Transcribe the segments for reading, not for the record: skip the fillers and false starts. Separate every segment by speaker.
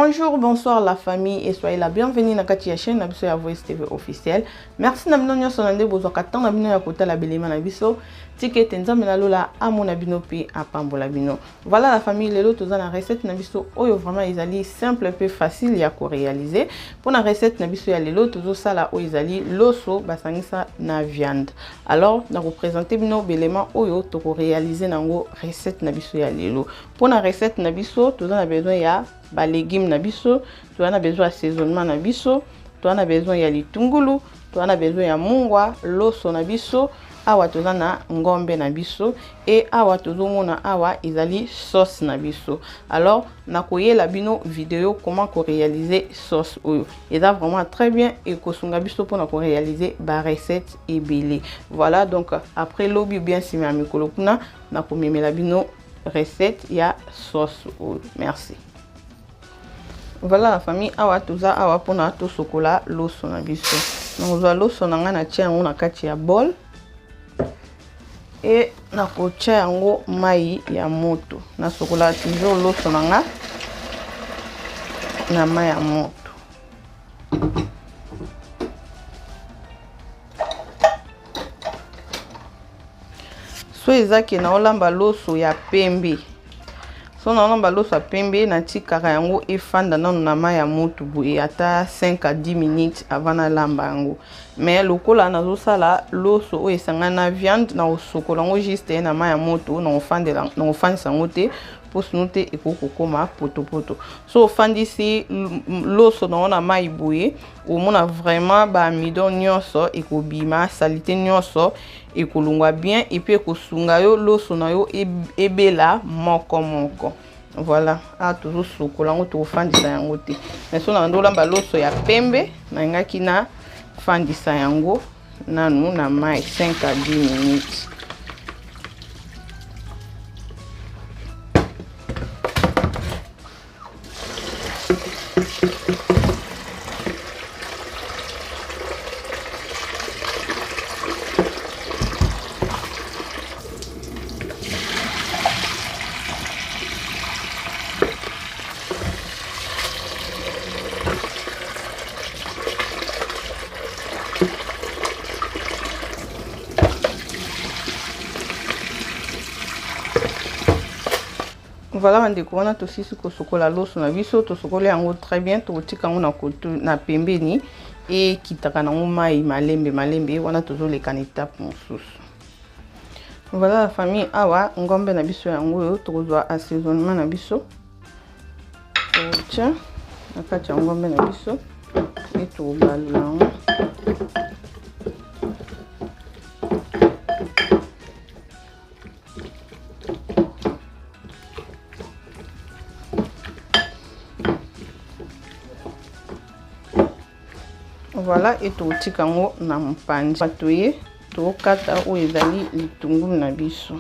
Speaker 1: Bonjour, bonsoir la famille et soyez la bienvenue dans la chaîne de Voice TV officielle. Merci d'avoir été sonandé bozo katan na bino ya kota la belema na biso. Ticket nzambe na lola amona bino pi apambola bino. Voilà la famille lelo toza na recette na biso oyo vraiment ezali simple peu facile ya ko réaliser. Pour la recette na biso ya lelo tozo sala oyo ezali loso basangisa na viande. Alors na vous présenter bino belema oyo to ko réaliser nango recette na biso ya lelo. Pour la recette na biso toza na besoin ya ba légumes na biso, tu as besoin d'assaisonnement na biso, tu as besoin ya litungulu, tu as besoin ya mungwa, loso na biso, awa toza na ngombe na biso et awa tozomona awa izali sauce na biso. Alors na koyela bino vidéo comment ko réaliser sauce oyo. Eza vraiment très bien et ko sunga biso pour na ko réaliser ba recette ebele. Voilà donc après lobi bien sima mikolo kuna na ko memela bino recette ya sauce oyo. Merci. Voilà la famille awa toza awa pona to sokola loso na biso. Nakozwa loso na nga na tia yango na kati ya bol et na ko tia yango mai ya moto. Na sokola toujours loso na nga na mai ya moto. So ezaki na olamba loso ya pembe. So na olamba loso ya pembe na tikaka yango efanda nanu na mai ya moto boye ata 5 à 10 minutes avant na lamba yango. Mais lokola nazo sala loso oyo esanga na viande na osokola yango juste na mai ya moto na ofandisa yango te po sino te ekokoma poto. So ofandisi loso na mai boye omona vraiment ba amidon nyonso ekobima, salite nyonso ekolungwa bien et puis ekosunga yo loso na yo ebela moko. Voilà, a toujours sokola ngo to fandisa yango te. Mais so na ndolamba loso ya pembe na ngaki na fandisa yango nanu na mai 5 à 10 minutes. Voilà, on découvre na aussi ce que sokola loso na biso to sokola yango très bien to tika ngo na koto na pembeni et kitaka na mai malembe wana tozo le kanita mosusu. Voilà la famille awa ngombe na biso yango yo to kozwa assaisonnement na biso. Tiens, na kati ya ngombe na biso et to balula yango. Voilà, et tout tikango na mpanje patoye to kata o ezali litungulu na biso.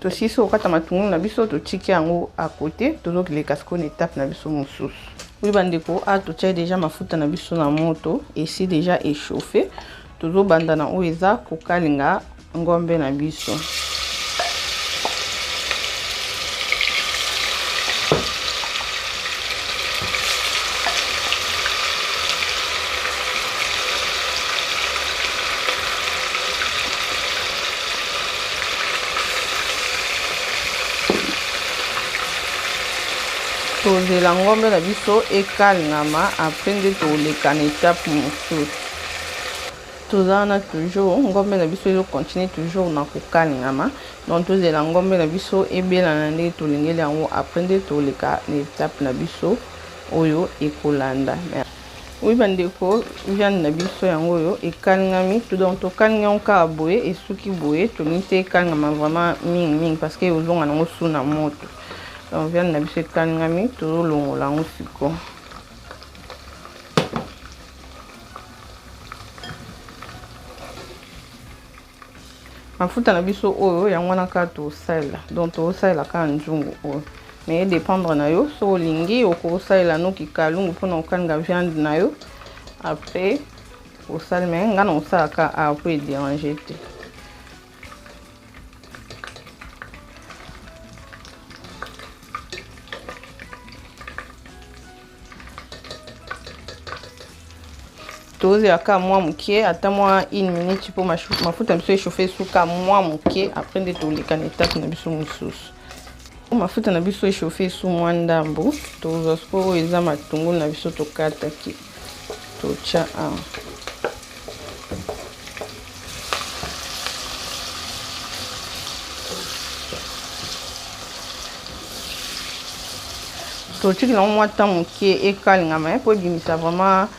Speaker 1: Si so kata matungulu na biso to tiki yango à côté tozo le casco étape na biso mosusu. Oui bandeko a to tia déjà mafuta na biso na moto et si déjà échauffé tozo banda na oeza ko kalinga ngombe na biso. Toze la ngombe na biso ekalingama après nde toleka na étape mosusu. Toza na toujours ngombe na biso ezo continue toujours na kokalingama. Donc toze la ngombe na biso ebela na nde tolingeli yango après nde toleka na étape na biso oyo ekolanda. Oui bandeko viande na biso yango oyo ekalingami to donc to kalinga onka boye esuki boye to nite ekalingama vraiment mingi parce que ozonga nango sous na moto. Donc viande na biso ekalingami tozolongola yango siko. Mafuta na biso oyo yango wana ka tosalela, donc tosalela ka nzungu oyo, mais dépendre na yo so olingi okosalela noki kalungu mpona kokalinga viande na yo après osala, mais nga na osalaka après déranger te. Tozi aka mwa mukie ata mwa 1 minute pour mafuta biso échauffer suka mwa mukie après de toleka na étape na biso mosusu. Mafuta na biso échauffer su mwa ndambo toza siko eza matungulu na biso tokata ki tocha a tochiki na mwa temps mukie ekalingama po bimisa vraiment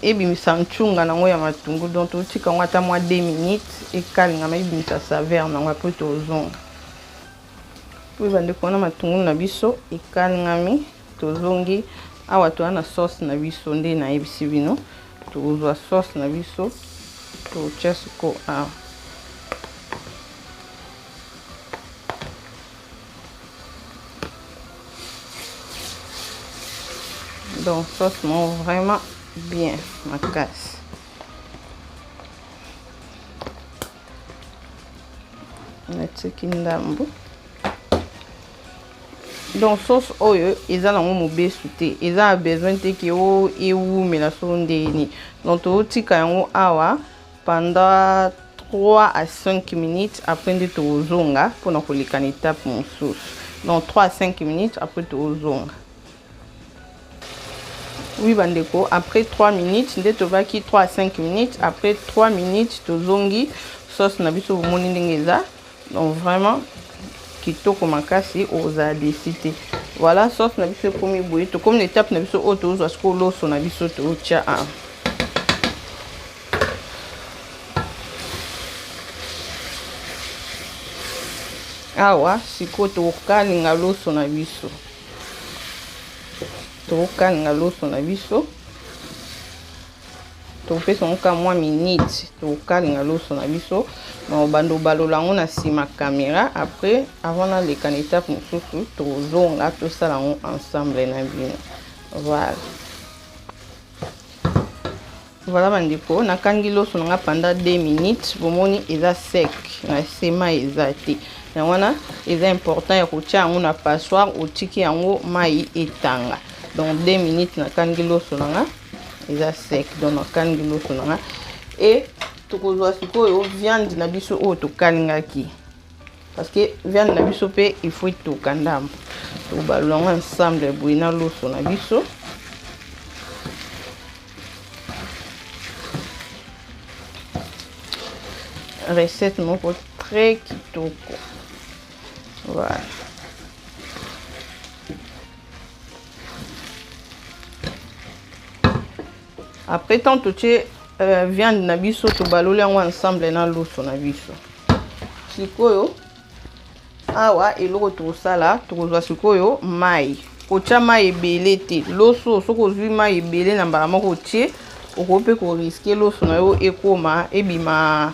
Speaker 1: ebimisa nchunga nango ya matungulu, donc totika ngo ata mwa 2 minutes ekalingama ebimisa saveur nango po tozonga. Oui, bande kona matungulu na biso ekalingami tozongi awa to na sauce na biso nde na ebisi bino tozwa sauce na biso to chesco a donc sauce mon vraiment bien ma casse. Natiki ndambu. Donc sauce oyo eza na mo besu te, eza a besoin te ki o ewumela so ndeni. Donc totika yango awa pendant 3 à 5 minutes après de tozonga pona koleka na étape mosusu. Donc 3 à 5 minutes après tozonga. Oui bandeko, après 3 minutes nde tobaki 3 à 5 minutes, après 3 minutes tozongi sauce na biso bomoni ndenge eza. Donc vraiment kitoko makasi oza décidé. Voilà sauce na biso premier boye to comme l'étape na biso auto ozo asko loso na biso to tia a. Awa siko to kalinga loso na biso. To kalinga loso na biso. To pesa nka mwa minute to kalinga loso na biso. Na bando balola ngo na sima caméra après avant la les étape mosusu to zonga to sala ngo ensemble na bino. Voilà. Voilà bandiko na kangi loso nga pendant 2 minutes bomoni eza sec na sema eza te. Na wana eza important ya kotia ngo na passoire otiki yango mai etanga. Donc 2 minutes na kangi loso nga eza sec donc na kangi loso nga et tokozwa sikoyo viande na biso oyo tokalingaki parce que viande na biso pe il faut etoka ndambo tobalonga ensemble boye na loso na biso. Recette moko très kitoko. Voilà. Après tant tu viande na biso to baloli yango ensemble na loso na biso. Sikoyo awa eloko tosala tokozwa sikoyo mai. Kocha mai ebele te. Loso soko zwi mai ebele na mbala moko tie okope ko risquer loso na yo ekoma ebima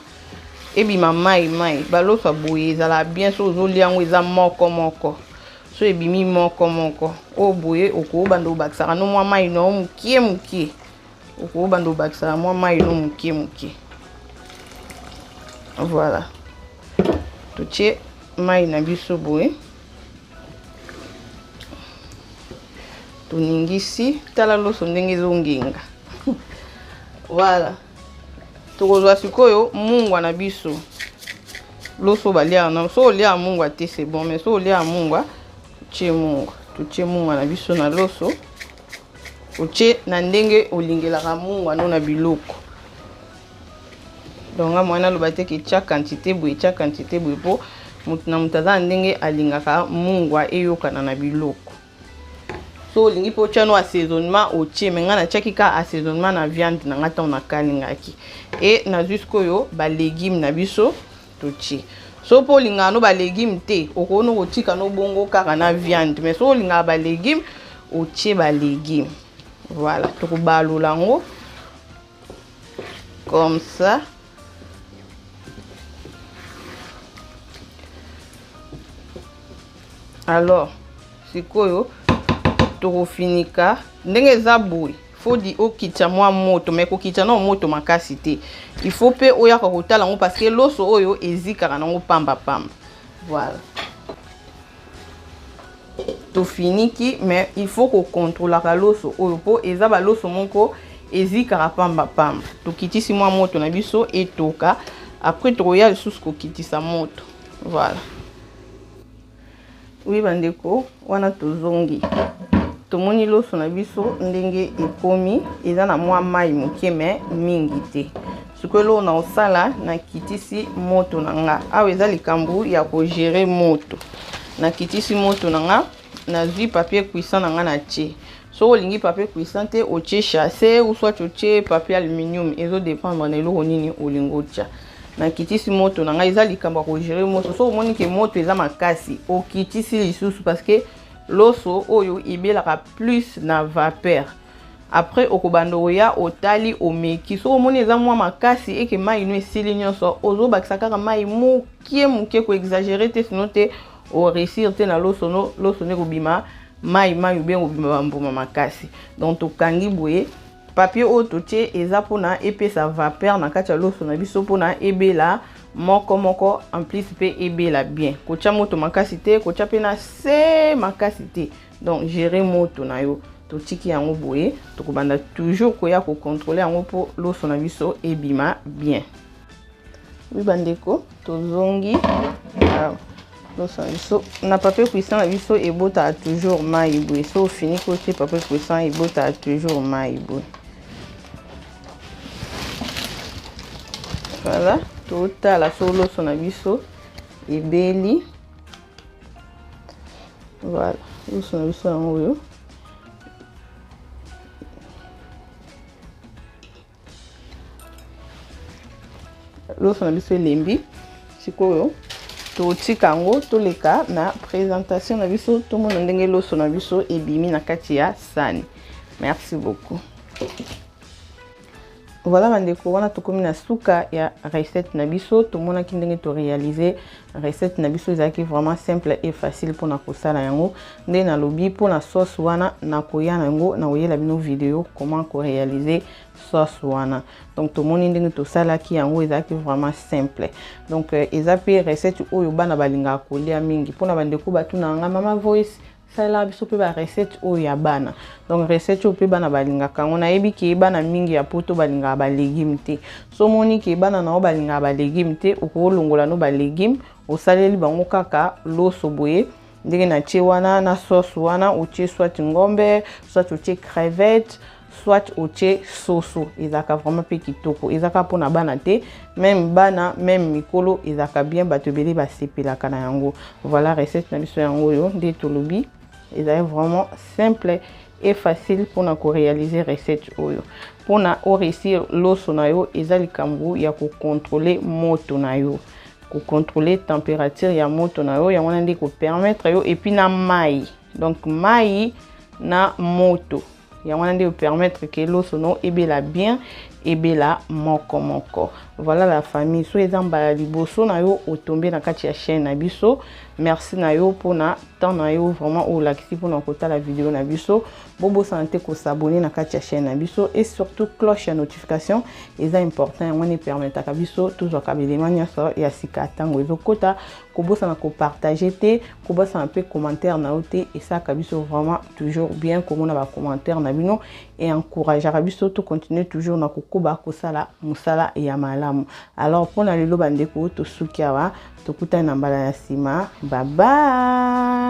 Speaker 1: mai baloso aboye ezala bien so ozolia yango eza moko so ebimi moko o boye okobanda obakisaka no mwa mai no mukie okobanda obakisaka mwa mai no mukie. Voilà, totie mai na biso boye toningisi tala loso ndenge ezongenga. Voilà, tokozwa sikoyo mungwa na biso loso balia na so olia mungwa te c'est bon, mais so olia mungwa tutie mungwa na biso na loso otie na ndenge olingelaka mungwa no na biloko. Donc mwana loba te ke tia quantité boye po mutu na mutaza ndenge alingaka mungwa eyokana na biloko. So lingi po tia no assaisonnement otie menga na tia kika assaisonnement na viande na ngata on akalingaki et na jusqu'oyo ba légumes na biso totie. so po linga no ba légume te okono kotika no bongo kaka na viande mais so linga ba légume otie ba légume. Voilà, tokobalula ngo comme ça. Alors sikoyo tokofinika ndenge eza boye faut di okitya mwa moto mais kokitya na moto makasi te. Il faut pe oyaka kotala ngo parce que loso oyo ezikaka nango pamba pamba. Voilà, to finiki mais il faut ko contrôler ka loso oyo po eza ba loso moko ezikaka pamba pamba. To kitisi mwa moto na biso etoka après tokoya lisusu ko kitisa moto. Voilà. Oui bandeko wana tozongi tomoni loso na biso ndenge ekomi eza na mwa mai moke me mingi te. Sikoyo na osala na kitisi moto na nga awa eza likambo ya ko gérer moto. Na kitisi moto na nga na zwi papier cuisson na nga na tie. So olingi papier cuisson te otie chassé ou soit otie papier aluminium ezo dépendre na eloko nini olingo tia. Na kitisi moto na nga eza likambo ko gérer moto. So omoni ke moto eza makasi o kitisi lisusu parce que loso oyo ibelaka plus na vapeur. Après okobando ya otali omeki so omoni eza mwa makasi eke mai no esili nyonso ozo bakisa kaka mai muke ko exagérer te sinon te o réussir te na loso ne kobima mai ou bien kobima mbuma makasi. Donc tokangi boye papier o totie eza pona epesa vapeur na kati ya loso na biso pona ebela moko en plus pe ebela bien. Kotia moto makasi te kotia pe na se makasi te. Donc gérer moto na yo totiki yango boye tokobanda toujours koya ko contrôler yango po loso na biso ebima bien. Oui bandeko tozongi loso na biso na papier cuisson na biso ebota toujours mai boye. So fini ko tie papier cuisson ebota toujours mai boye. Voilà, tota la solo son abiso ebeli. Voilà, son abiso yango. Loso na biso lembi sikoyo totika yango toleka na présentation na biso tomona ndenge loso na biso ebimi na kati ya sani. Merci beaucoup. Voilà bandeko wana tokomi na suka ya recette na biso tomona ki ndenge to réaliser recette na biso ezaki vraiment simple et facile pour na kosala yango nde na lobi pour na sauce wana na koya nango na oyela bino vidéo comment ko réaliser sauce wana. Donc tomoni ndenge to sala ki yango ezaki vraiment simple. Donc ezapi recette oyo bana balinga kolia mingi pour na bandeko batuna nga mama voice sala biso pe ba recette oyo ya bana. Donc recette oyo pe bana balinga kango na yebi ki bana mingi ya poto balinga ba légumes te. So moni ki bana na balinga ba légumes te okolongola no ba légumes osaleli bango kaka loso boye ndenge na tie wana na sauce wana otie soit ngombe soit otie crevette soit otie soso ezaka vraiment pe kitoko ezaka pona bana te même bana même mikolo ezaka bien batobeli ba sepelaka na yango. Voilà recette na biso yango yo nde tolobi ezali vraiment simple et facile pour na ko réaliser recette oyo. Pour na o réussir loso na yo ezali likambo ya ko contrôler moto na yo. Ko contrôler température ya moto na yo ya wana ndi ko permettre yo et puis na mai. Donc mai na moto ya wana ndi ko permettre que loso no ebela bien ebela moko. Voilà la famille so ezamba liboso na yo otombe na kati ya chaîne na biso. Merci na yo pour na temps na yo vraiment au lakisi pour na kota la vidéo na biso. Bobo santé ko s'abonner na kati ya chaîne na biso et surtout cloche ya notification eza important ya wana permettre ka biso toujours ka bilemanya so ya sika tango ezokota ko bosa na ko partager te ko bosa un peu commentaire na ote et ça ka biso vraiment toujours bien comme on a ba commentaire na bino et encourager ka biso to continuer toujours na kokuba ko sala musala ya malamu. Alors pour na lelo bandeko to sukiawa to kuta na mbala ya sima. Bye bye.